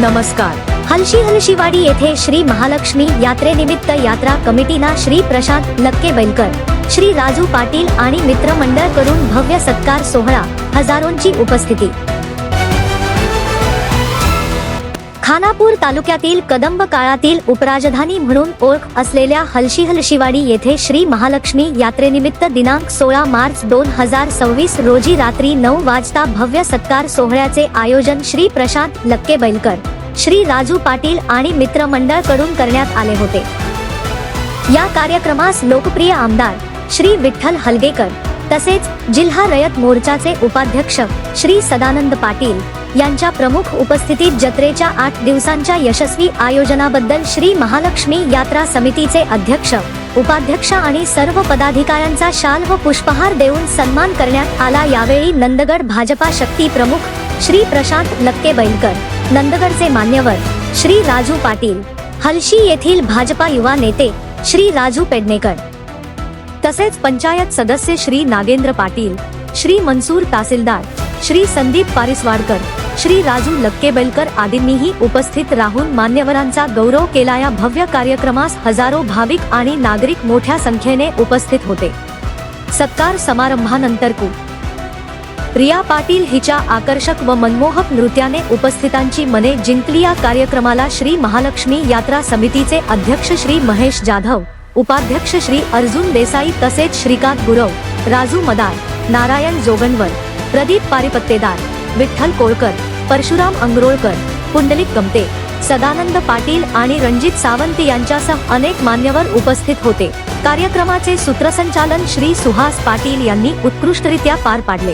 नमस्कार. हलशीवाडी येथे श्री महालक्ष्मी यात्रेनिमित्त यात्रा कमिटीना श्री प्रशांत लक्केबैलकर, श्री राजू पाटील आणि मित्रमंडळ करून भव्य सत्कार सोहळा, हजारोंची उपस्थिती. खानापूर तालुक्यातील कदंब काळातील उपराजधानी म्हणून ओळख असलेल्या हलशीवाडी येथे श्री महालक्ष्मी यात्रेनिमित्त दिनांक 16 मार्च 2026 रोजी रात्री 9 वाजता भव्य सत्कार सोहळ्याचे आयोजन श्री प्रशांत लक्केबैलकर, श्री राजू पाटील आणि मित्रमंडळ कडून करण्यात आले होते. या कार्यक्रमास लोकप्रिय आमदार श्री विठ्ठल हलगेकर तसेच जिल्हा रयत मोर्चाचे उपाध्यक्ष श्री सदानंद पाटील यांच्या प्रमुख उपस्थितीत जत्रेच्या 8 दिवसांच्या यशस्वी आयोजनाबद्दल श्री महालक्ष्मी यात्रा समितीचे अध्यक्ष, उपाध्यक्ष आणि सर्व पदाधिकाऱ्यांचा शाल व पुष्पहार देऊन सन्मान करण्यात आला. यावेळी नंदगड भाजपा शक्ती प्रमुख श्री प्रशांत लक्केबैलकर, नंदगडचे मान्यवर श्री राजू पाटील, हलशी येथील भाजपा युवा नेते श्री राजू पेडणेकर तसेच पंचायत सदस्य श्री नागेंद्र पाटील, श्री मनसूर तहसीलदार श्री संदीप पारिसवाडकर, श्री राजू लक्केबैलकर आदींनीही उपस्थित राहून मान्यवरांचा गौरव केला. या भव्य कार्यक्रमास हजारो भाविक आणि नागरिक मोठ्या संख्येने उपस्थित होते. सत्कार समारंभानंतर रिया पाटील हिच्या आकर्षक व मनमोहक नृत्याने उपस्थितांची मने जिंकली. या कार्यक्रमाला श्री महालक्ष्मी यात्रा समितीचे अध्यक्ष श्री महेश जाधव, उपाध्यक्ष श्री अर्जुन देसाई तसेच श्रीकांत गुरव, राजू मदार, नारायण जोगणवर, प्रदीप पारिपत्तेदार, विठ्ठल कोळकर, परशुराम अंगरोळकर, पुंडलिक गमते, सदानंद पाटील आणि रणजित सावंत यांच्यासह अनेक मान्यवर उपस्थित होते. कार्यक्रमाचे सूत्रसंचालन श्री सुहास पाटील यांनी उत्कृष्टरित्या पार पाडले.